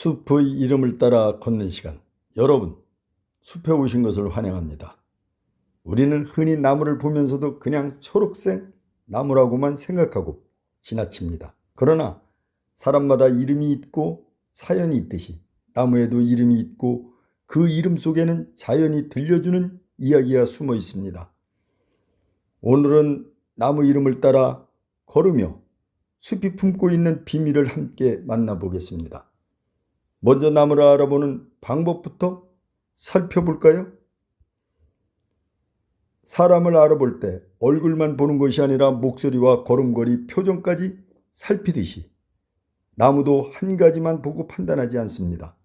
숲의 이름을 따라 걷는 시간. 여러분, 숲에 오신 것을 환영합니다. 우리는 흔히 나무를 보면서도 그냥 초록색 나무라고만 생각하고 지나칩니다. 그러나 사람마다 이름이 있고 사연이 있듯이 나무에도 이름이 있고 그 이름 속에는 자연이 들려주는 이야기가 숨어 있습니다. 오늘은 나무 이름을 따라 걸으며 숲이 품고 있는 비밀을 함께 만나보겠습니다. 먼저 나무를 알아보는 방법부터 살펴볼까요? 사람을 알아볼 때 얼굴만 보는 것이 아니라 목소리와 걸음걸이, 표정까지 살피듯이 나무도 한 가지만 보고 판단하지 않습니다.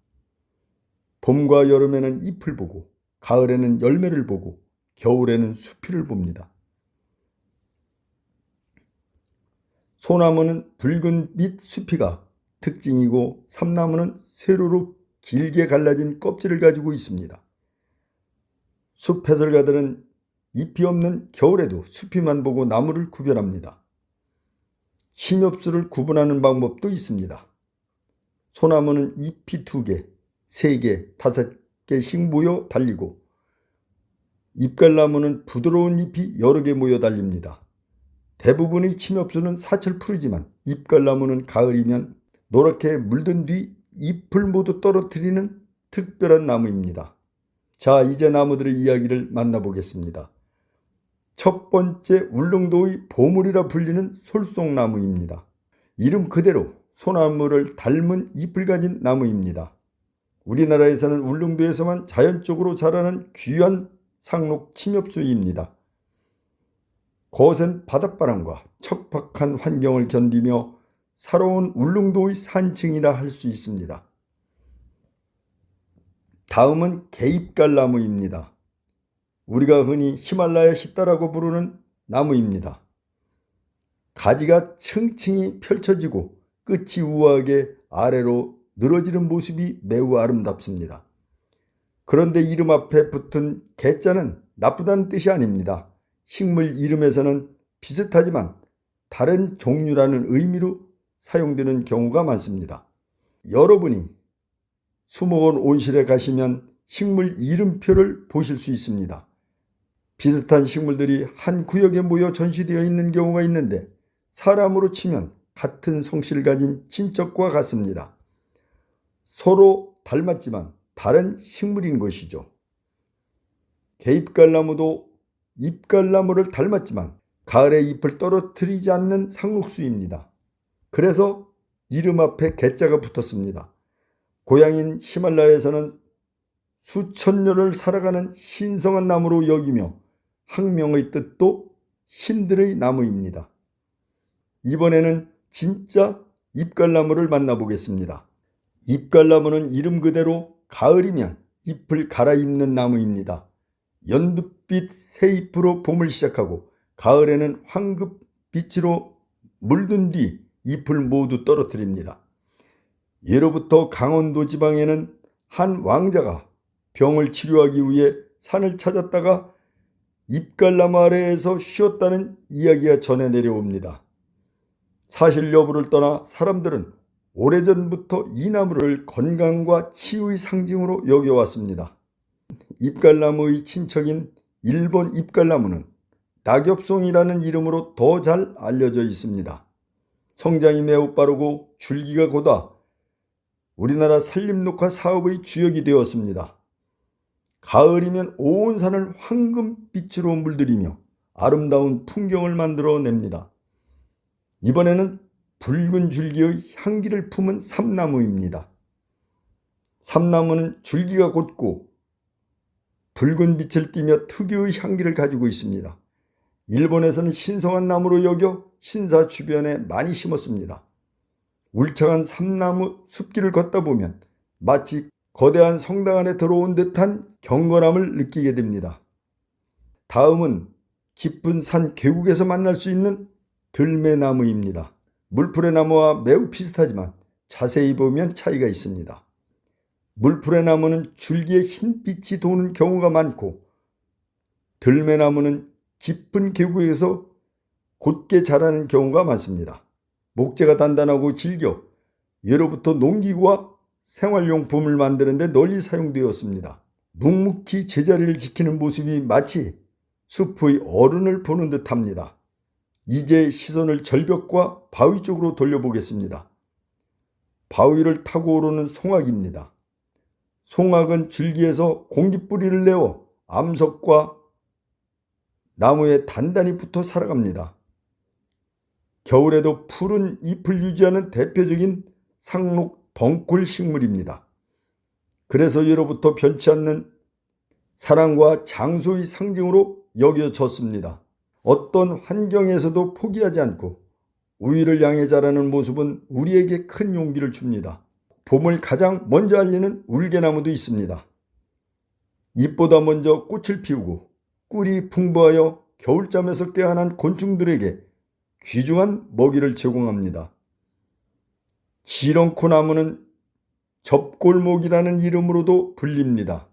봄과 여름에는 잎을 보고, 가을에는 열매를 보고, 겨울에는 수필을 봅니다. 소나무는 붉은 빛 수피가 특징이고 삼나무는 세로로 길게 갈라진 껍질을 가지고 있습니다. 숲 해설가들은 잎이 없는 겨울에도 수피만 보고 나무를 구별합니다. 식엽수를 구분하는 방법도 있습니다. 소나무는 잎이 2개, 3개, 5개씩 모여 달리고 잎갈나무는 부드러운 잎이 여러 개 모여 달립니다. 대부분의 침엽수는 사철 푸르지만 잎갈나무는 가을이면 노랗게 물든 뒤 잎을 모두 떨어뜨리는 특별한 나무입니다. 자, 이제 나무들의 이야기를 만나보겠습니다. 첫 번째, 울릉도의 보물이라 불리는 솔송나무입니다. 이름 그대로 소나무를 닮은 잎을 가진 나무입니다. 우리나라에서는 울릉도에서만 자연적으로 자라는 귀한 상록 침엽수입니다. 거센 바닷바람과 척박한 환경을 견디며 살아온 울릉도의 산증이라 할 수 있습니다. 다음은 개잎갈나무입니다. 우리가 흔히 히말라야 시다라고 부르는 나무입니다. 가지가 층층이 펼쳐지고 끝이 우아하게 아래로 늘어지는 모습이 매우 아름답습니다. 그런데 이름 앞에 붙은 개자는 나쁘다는 뜻이 아닙니다. 식물 이름에서는 비슷하지만 다른 종류라는 의미로 사용되는 경우가 많습니다. 여러분이 수목원 온실에 가시면 식물 이름표를 보실 수 있습니다. 비슷한 식물들이 한 구역에 모여 전시되어 있는 경우가 있는데 사람으로 치면 같은 성씨를 가진 친척과 같습니다. 서로 닮았지만 다른 식물인 것이죠. 개잎갈나무도 잎갈나무를 닮았지만 가을에 잎을 떨어뜨리지 않는 상록수입니다. 그래서 이름 앞에 개자가 붙었습니다. 고향인 히말라야에서는 수천 년을 살아가는 신성한 나무로 여기며 학명의 뜻도 신들의 나무입니다. 이번에는 진짜 잎갈나무를 만나보겠습니다. 잎갈나무는 이름 그대로 가을이면 잎을 갈아입는 나무입니다. 연두빛 새잎으로 봄을 시작하고 가을에는 황급빛으로 물든 뒤 잎을 모두 떨어뜨립니다. 예로부터 강원도 지방에는 한 왕자가 병을 치료하기 위해 산을 찾았다가 잎갈나무 아래에서 쉬었다는 이야기가 전해 내려옵니다. 사실 여부를 떠나 사람들은 오래전부터 이 나무를 건강과 치유의 상징으로 여겨왔습니다. 잎갈나무의 친척인 일본 잎갈나무는 낙엽송이라는 이름으로 더 잘 알려져 있습니다. 성장이 매우 빠르고 줄기가 곧아 우리나라 산림녹화 사업의 주역이 되었습니다. 가을이면 온 산을 황금빛으로 물들이며 아름다운 풍경을 만들어냅니다. 이번에는 붉은 줄기의 향기를 품은 삼나무입니다. 삼나무는 줄기가 곧고 붉은 빛을 띠며 특유의 향기를 가지고 있습니다. 일본에서는 신성한 나무로 여겨 신사 주변에 많이 심었습니다. 울창한 삼나무 숲길을 걷다 보면 마치 거대한 성당 안에 들어온 듯한 경건함을 느끼게 됩니다. 다음은 깊은 산 계곡에서 만날 수 있는 들매나무입니다. 물풀의 나무와 매우 비슷하지만 자세히 보면 차이가 있습니다. 물풀의 나무는 줄기에 흰빛이 도는 경우가 많고 들매나무는 깊은 계곡에서 곧게 자라는 경우가 많습니다. 목재가 단단하고 질겨 예로부터 농기구와 생활용품을 만드는 데 널리 사용되었습니다. 묵묵히 제자리를 지키는 모습이 마치 숲의 어른을 보는 듯합니다. 이제 시선을 절벽과 바위 쪽으로 돌려보겠습니다. 바위를 타고 오르는 송악입니다. 송악은 줄기에서 공깃뿌리를 내어 암석과 나무에 단단히 붙어 살아갑니다. 겨울에도 푸른 잎을 유지하는 대표적인 상록 덩굴 식물입니다. 그래서 예로부터 변치 않는 사랑과 장수의 상징으로 여겨졌습니다. 어떤 환경에서도 포기하지 않고 우위를 향해 자라는 모습은 우리에게 큰 용기를 줍니다. 봄을 가장 먼저 알리는 울개나무도 있습니다. 잎보다 먼저 꽃을 피우고 꿀이 풍부하여 겨울잠에서 깨어난 곤충들에게 귀중한 먹이를 제공합니다. 지렁쿠 나무는 접골목이라는 이름으로도 불립니다.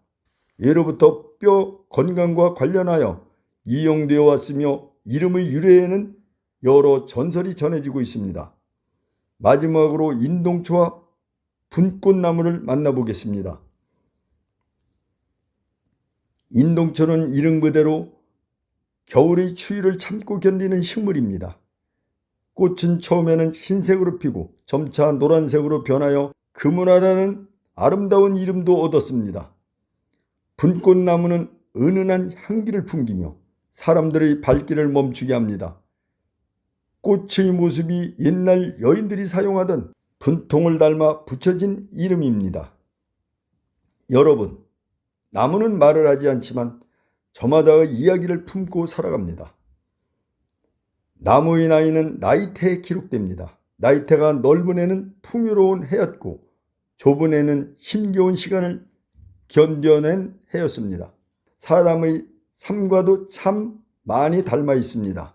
예로부터 뼈 건강과 관련하여 이용되어 왔으며 이름의 유래에는 여러 전설이 전해지고 있습니다. 마지막으로 인동초와 분꽃나무를 만나보겠습니다. 인동초는 이름 그대로 겨울의 추위를 참고 견디는 식물입니다. 꽃은 처음에는 흰색으로 피고 점차 노란색으로 변하여 금은화라는 아름다운 이름도 얻었습니다. 분꽃나무는 은은한 향기를 풍기며 사람들의 발길을 멈추게 합니다. 꽃의 모습이 옛날 여인들이 사용하던 분통을 닮아 붙여진 이름입니다. 여러분, 나무는 말을 하지 않지만 저마다의 이야기를 품고 살아갑니다. 나무의 나이는 나이테에 기록됩니다. 나이테가 넓은 해는 풍요로운 해였고 좁은 해는 힘겨운 시간을 견뎌낸 해였습니다. 사람의 삶과도 참 많이 닮아 있습니다.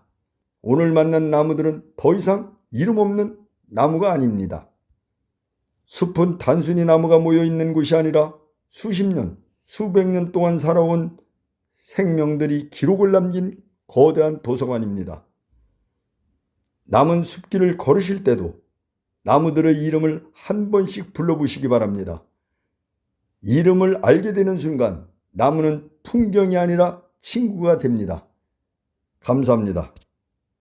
오늘 만난 나무들은 더 이상 이름 없는 나무가 아닙니다. 숲은 단순히 나무가 모여 있는 곳이 아니라 수십 년, 수백 년 동안 살아온 생명들이 기록을 남긴 거대한 도서관입니다. 남은 숲길을 걸으실 때도 나무들의 이름을 한 번씩 불러보시기 바랍니다. 이름을 알게 되는 순간 나무는 풍경이 아니라 친구가 됩니다. 감사합니다.